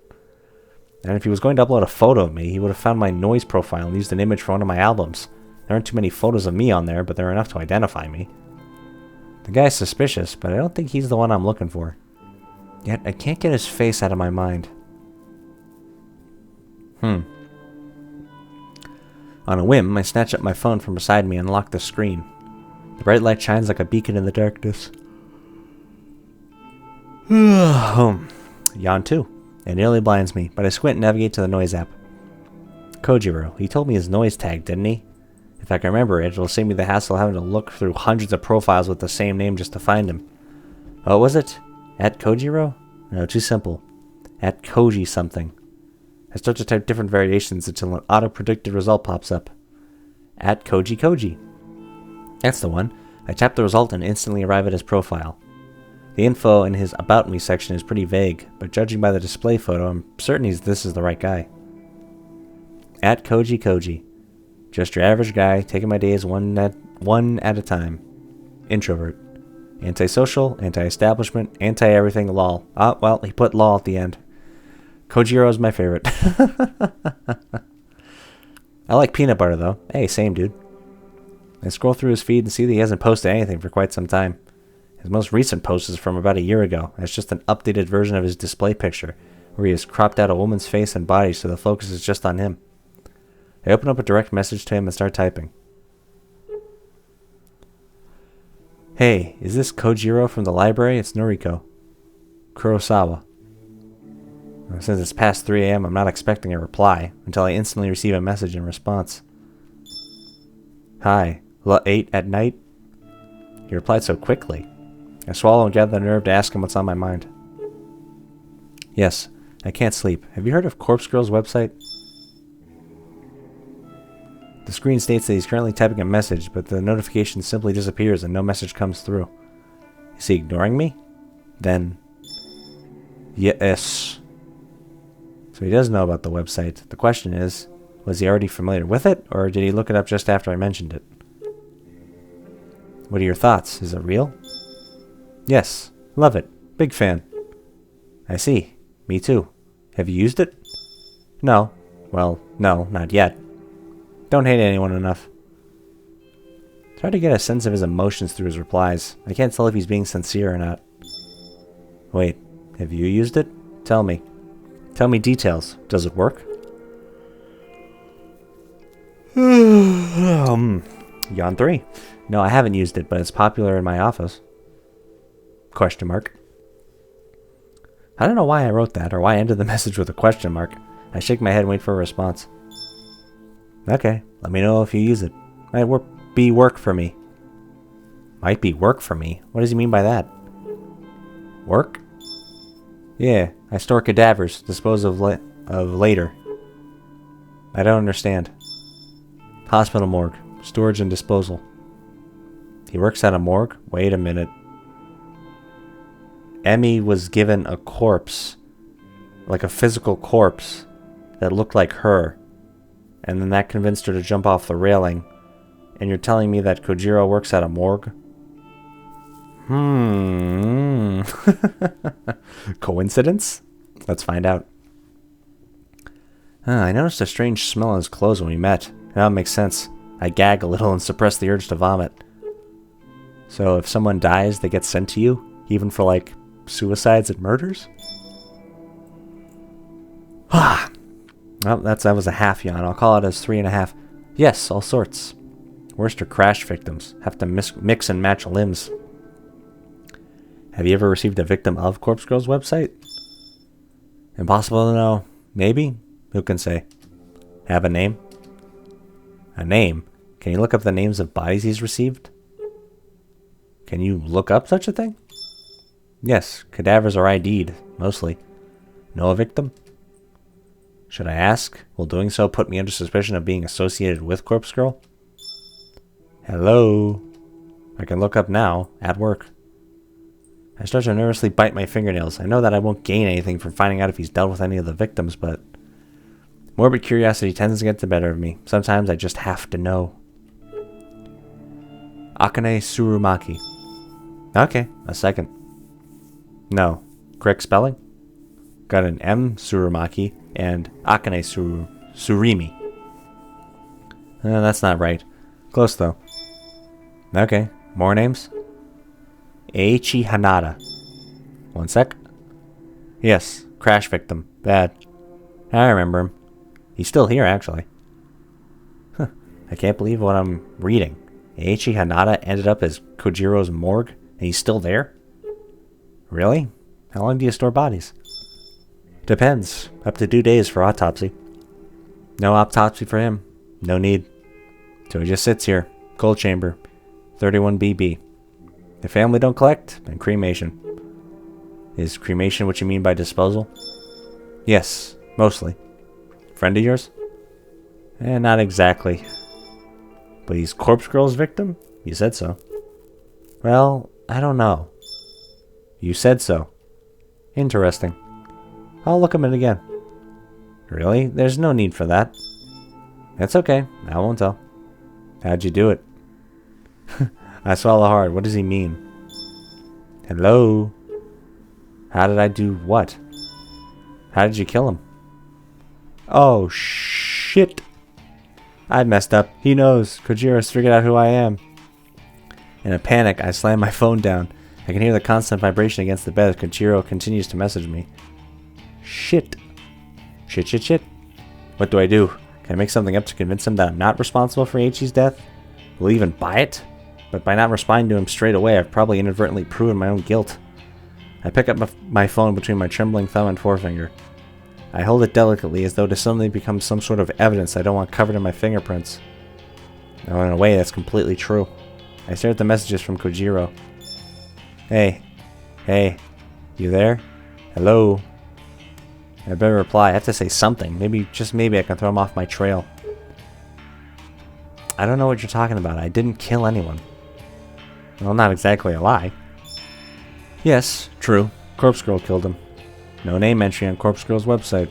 And if he was going to upload a photo of me, he would have found my noise profile and used an image for one of my albums. There aren't too many photos of me on there, but there are enough to identify me. The guy's suspicious, but I don't think he's the one I'm looking for. Yet, I can't get his face out of my mind. On a whim, I snatch up my phone from beside me and unlock the screen. The bright light shines like a beacon in the darkness. Yawn too. It nearly blinds me, but I squint and navigate to the noise app. Kojiro, he told me his noise tag, didn't he? If I can remember it, it'll save me the hassle of having to look through hundreds of profiles with the same name just to find him. What was it? At Kojiro? No, too simple. At Koji something. I start to type different variations until an auto-predicted result pops up. At Koji Koji. That's the one. I tap the result and instantly arrive at his profile. The info in his About Me section is pretty vague, but judging by the display photo, I'm certain this is the right guy. At Koji Koji. Just your average guy, taking my days one at a time. Introvert. Antisocial, anti-establishment, anti-everything, lol. Ah, well, he put lol at the end. Kojiro is my favorite. I like peanut butter, though. Hey, same dude. I scroll through his feed and see that he hasn't posted anything for quite some time. His most recent post is from about a year ago, and it's just an updated version of his display picture, where he has cropped out a woman's face and body so the focus is just on him. I open up a direct message to him and start typing. Hey, is this Kojiro from the library? It's Noriko. Kurosawa. Since it's past 3 a.m., I'm not expecting a reply, until I instantly receive a message in response. Hi, 8 at night? He replied so quickly. I swallow and gather the nerve to ask him what's on my mind. Yes, I can't sleep. Have you heard of Corpse Girl's website? The screen states that he's currently typing a message, but the notification simply disappears and no message comes through. Is he ignoring me? Then... yes. So he does know about the website. The question is, was he already familiar with it, or did he look it up just after I mentioned it? What are your thoughts? Is it real? Yes. Love it. Big fan. I see. Me too. Have you used it? No. Well, no, not yet. Don't hate anyone enough. Try to get a sense of his emotions through his replies. I can't tell if he's being sincere or not. Wait, have you used it? Tell me. Tell me details. Does it work? Yawn 3. No, I haven't used it, but it's popular in my office. Question mark. I don't know why I wrote that, or why I ended the message with a question mark. I shake my head and wait for a response. Okay, let me know if you use it. Might be work for me. Might be work for me? What does he mean by that? Work? Yeah, I store cadavers, dispose of later. I don't understand. Hospital morgue, storage and disposal. He works at a morgue? Wait a minute. Emmy was given a corpse, like a physical corpse, that looked like her. And then that convinced her to jump off the railing. And you're telling me that Kojiro works at a morgue? Coincidence? Let's find out. I noticed a strange smell on his clothes when we met. Now it makes sense. I gag a little and suppress the urge to vomit. So if someone dies, they get sent to you? Even for, like, suicides and murders? Well, that was a half yawn. I'll call it as 3.5. Yes, all sorts. Worst are crash victims. Have to mix and match limbs. Have you ever received a victim of Corpse Girl's website? Impossible to know. Maybe? Who can say? Have a name? A name? Can you look up the names of bodies he's received? Can you look up such a thing? Yes, cadavers are ID'd, mostly. Know a victim? Should I ask? Will doing so put me under suspicion of being associated with Corpse Girl? Hello? I can look up now, at work. I start to nervously bite my fingernails. I know that I won't gain anything from finding out if he's dealt with any of the victims, but... morbid curiosity tends to get the better of me. Sometimes I just have to know. Akane Surumaki. Okay, a second. No. Correct spelling? Got an M Tsurumaki and Akane Surimi. That's not right. Close though. Okay, more names. Eiichi Hanada. One sec. Yes, crash victim. Bad. I remember him. He's still here, actually. Huh. I can't believe what I'm reading. Eiichi Hanada ended up as Kojiro's morgue, and he's still there? Really? How long do you store bodies? Depends. Up to 2 days for autopsy. No autopsy for him. No need. So he just sits here. Cold chamber. 31 BB. If family don't collect, then cremation. Is cremation what you mean by disposal? Yes, mostly. Friend of yours? Not exactly. But he's Corpse Girl's victim? You said so. Well, I don't know. You said so. Interesting. I'll look him in again. Really? There's no need for that. That's okay. I won't tell. How'd you do it? I swallow hard. What does he mean? Hello? How did I do what? How did you kill him? Oh, shit. I messed up. He knows. Kojiro's figured out who I am. In a panic, I slam my phone down. I can hear the constant vibration against the bed as Kojiro continues to message me. Shit. Shit. What do I do? Can I make something up to convince him that I'm not responsible for Eiichi's death? Will he even buy it? But by not responding to him straight away, I've probably inadvertently proven my own guilt. I pick up my phone between my trembling thumb and forefinger. I hold it delicately as though to suddenly become some sort of evidence I don't want covered in my fingerprints. Now, in a way, that's completely true. I stare at the messages from Kojiro. Hey, you there? Hello? I better reply. I have to say something. Maybe, just maybe, I can throw him off my trail. I don't know what you're talking about. I didn't kill anyone. Well, not exactly a lie. Yes, true. Corpse Girl killed him. No name entry on Corpse Girl's website.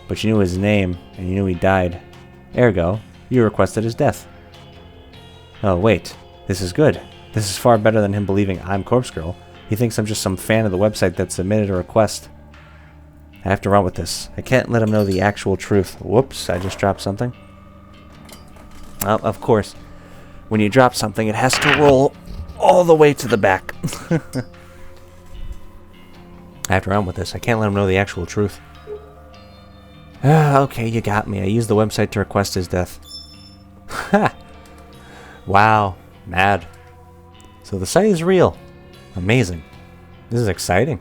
But you knew his name, and you knew he died. Ergo, you requested his death. Oh, wait. This is good. This is far better than him believing I'm Corpse Girl. He thinks I'm just some fan of the website that submitted a request. I have to run with this. I can't let him know the actual truth. Whoops, I just dropped something. Well, of course. When you drop something, it has to roll all the way to the back. I have to run with this. I can't let him know the actual truth. Okay, you got me. I used the website to request his death. Ha! Wow. Mad. So the site is real. Amazing. This is exciting.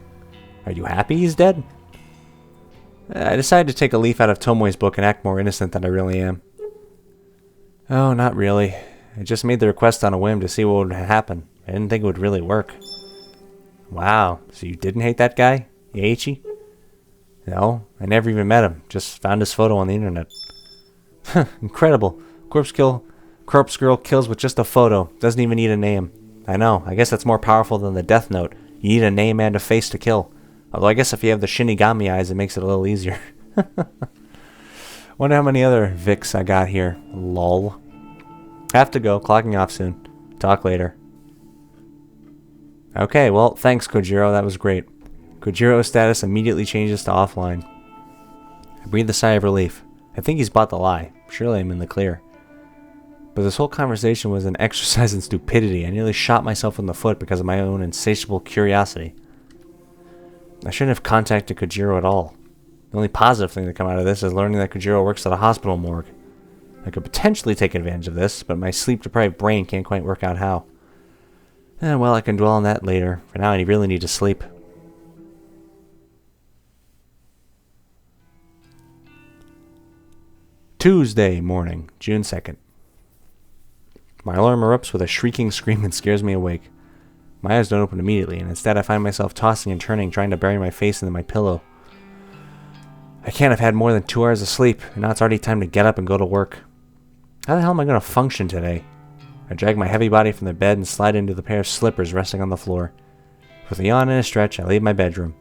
Are you happy he's dead? I decided to take a leaf out of Tomoe's book and act more innocent than I really am. Oh, not really. I just made the request on a whim to see what would happen. I didn't think it would really work. Wow, so you didn't hate that guy? Eiichi? No, I never even met him. Just found his photo on the internet. Incredible. Corpse Girl kills with just a photo. Doesn't even need a name. I know. I guess that's more powerful than the Death Note. You need a name and a face to kill. Although I guess if you have the Shinigami eyes, it makes it a little easier. Wonder how many other Vics I got here. Lol. Have to go. Clocking off soon. Talk later. Okay, well, thanks, Kojiro. That was great. Kojiro's status immediately changes to offline. I breathe a sigh of relief. I think he's bought the lie. Surely I'm in the clear. But this whole conversation was an exercise in stupidity. I nearly shot myself in the foot because of my own insatiable curiosity. I shouldn't have contacted Kojiro at all. The only positive thing to come out of this is learning that Kojiro works at a hospital morgue. I could potentially take advantage of this, but my sleep-deprived brain can't quite work out how. Well, I can dwell on that later. For now, I really need to sleep. Tuesday morning, June 2nd. My alarm erupts with a shrieking scream and scares me awake. My eyes don't open immediately, and instead I find myself tossing and turning, trying to bury my face into my pillow. I can't have had more than 2 hours of sleep, and now it's already time to get up and go to work. How the hell am I going to function today? I drag my heavy body from the bed and slide into the pair of slippers resting on the floor. With a yawn and a stretch, I leave my bedroom.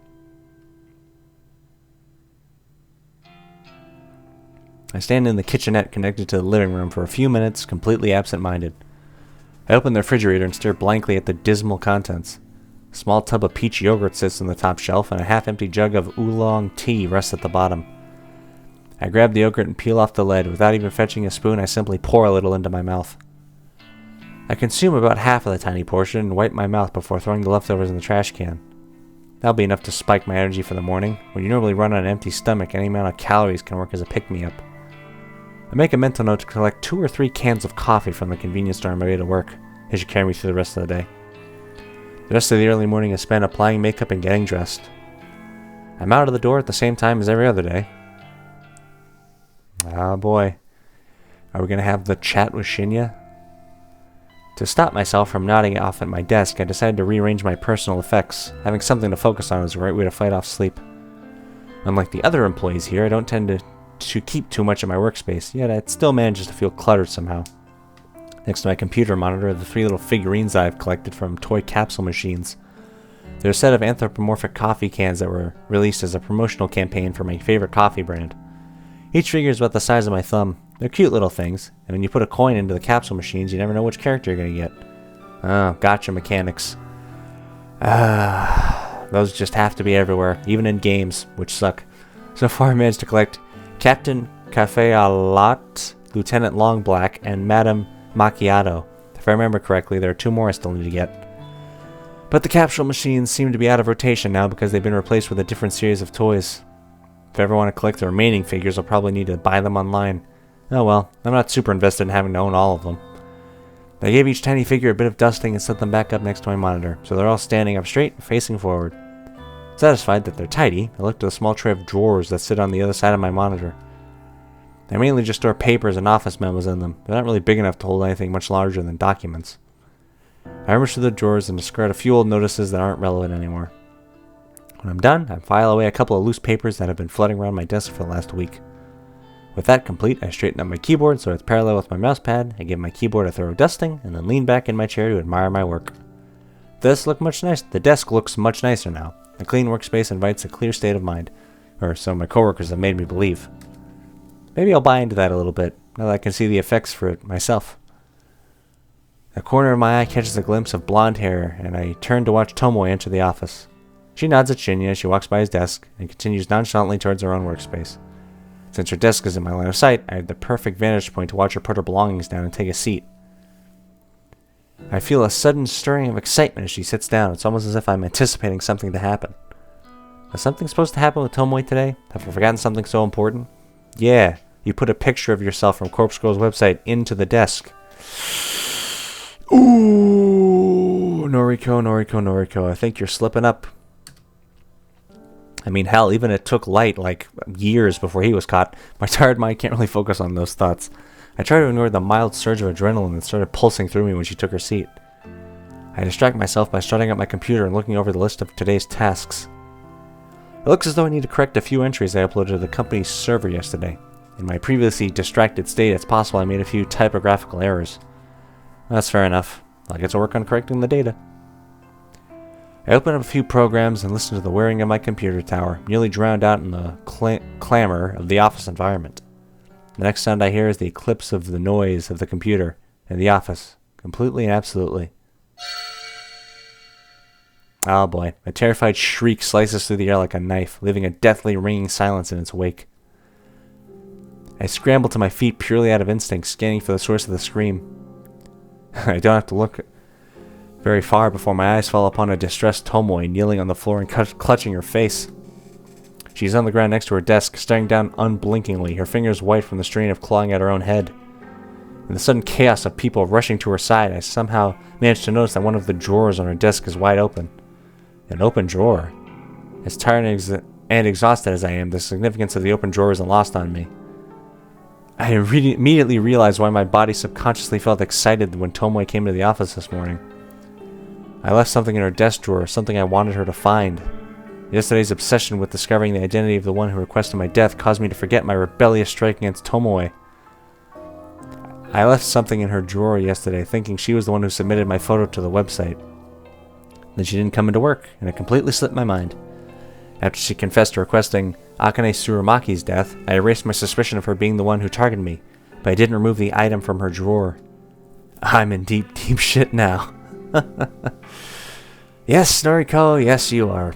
I stand in the kitchenette connected to the living room for a few minutes, completely absent-minded. I open the refrigerator and stare blankly at the dismal contents. A small tub of peach yogurt sits on the top shelf, and a half-empty jug of oolong tea rests at the bottom. I grab the yogurt and peel off the lid. Without even fetching a spoon, I simply pour a little into my mouth. I consume about half of the tiny portion and wipe my mouth before throwing the leftovers in the trash can. That'll be enough to spike my energy for the morning. When you normally run on an empty stomach, any amount of calories can work as a pick-me-up. I make a mental note to collect 2 or 3 cans of coffee from the convenience store on my way to work. It should carry me through the rest of the day. The rest of the early morning is spent applying makeup and getting dressed. I'm out of the door at the same time as every other day. Oh boy. Are we going to have the chat with Shinya? To stop myself from nodding off at my desk, I decided to rearrange my personal effects. Having something to focus on was a great way to fight off sleep. Unlike the other employees here, I don't tend to keep too much of my workspace, yet it still manages to feel cluttered somehow. Next to my computer monitor are the 3 little figurines I've collected from toy capsule machines. They're a set of anthropomorphic coffee cans that were released as a promotional campaign for my favorite coffee brand. Each figure is about the size of my thumb. They're cute little things, and when you put a coin into the capsule machines, you never know which character you're going to get. Oh, gotcha mechanics. Those just have to be everywhere, even in games, which suck. So far I managed to collect Captain Cafe a Latte, Lieutenant Long Black, and Madame Macchiato. If I remember correctly, there are 2 more I still need to get. But the capsule machines seem to be out of rotation now because they've been replaced with a different series of toys. If I ever want to collect the remaining figures, I'll probably need to buy them online. Oh well, I'm not super invested in having to own all of them. I gave each tiny figure a bit of dusting and set them back up next to my monitor, so they're all standing up straight and facing forward. Satisfied that they're tidy, I look to the small tray of drawers that sit on the other side of my monitor. I mainly just store papers and office memos in them. They're not really big enough to hold anything much larger than documents. I rummage through the drawers and discard a few old notices that aren't relevant anymore. When I'm done, I file away a couple of loose papers that have been flooding around my desk for the last week. With that complete, I straighten up my keyboard so it's parallel with my mouse pad, I give my keyboard a thorough dusting, and then lean back in my chair to admire my work. The desk looks much nicer now. A clean workspace invites a clear state of mind, or so my coworkers have made me believe. Maybe I'll buy into that a little bit, now that I can see the effects for it myself. A corner of my eye catches a glimpse of blonde hair, and I turn to watch Tomoe enter the office. She nods at Shinya as she walks by his desk, and continues nonchalantly towards her own workspace. Since her desk is in my line of sight, I have the perfect vantage point to watch her put her belongings down and take a seat. I feel a sudden stirring of excitement as she sits down. It's almost as if I'm anticipating something to happen. Was something supposed to happen with Tomoe today? Have I forgotten something so important? Yeah, you put a picture of yourself from Corpse Girl's website into the desk. Ooh, Noriko, I think you're slipping up. I mean, hell, even it took Light, like, years before he was caught. My tired mind can't really focus on those thoughts. I try to ignore the mild surge of adrenaline that started pulsing through me when she took her seat. I distract myself by starting up my computer and looking over the list of today's tasks. It looks as though I need to correct a few entries I uploaded to the company's server yesterday. In my previously distracted state, it's possible I made a few typographical errors. That's fair enough. I'll get to work on correcting the data. I open up a few programs and listen to the whirring of my computer tower, nearly drowned out in the clamor of the office environment. The next sound I hear is the eclipse of the noise of the computer in the office, completely and absolutely. Oh boy, a terrified shriek slices through the air like a knife, leaving a deathly ringing silence in its wake. I scramble to my feet purely out of instinct, scanning for the source of the scream. I don't have to look very far before my eyes fall upon a distressed Tomoe kneeling on the floor and clutching her face. She's on the ground next to her desk, staring down unblinkingly, her fingers white from the strain of clawing at her own head. In the sudden chaos of people rushing to her side, I somehow managed to notice that one of the drawers on her desk is wide open. An open drawer? As tired and exhausted as I am, the significance of the open drawer isn't lost on me. I immediately realized why my body subconsciously felt excited when Tomoe came to the office this morning. I left something in her desk drawer, something I wanted her to find. Yesterday's obsession with discovering the identity of the one who requested my death caused me to forget my rebellious strike against Tomoe. I left something in her drawer yesterday, thinking she was the one who submitted my photo to the website. Then she didn't come into work, and it completely slipped my mind. After she confessed to requesting Akane Tsurumaki's death, I erased my suspicion of her being the one who targeted me, but I didn't remove the item from her drawer. I'm in deep, deep shit now. Yes, Noriko, yes, you are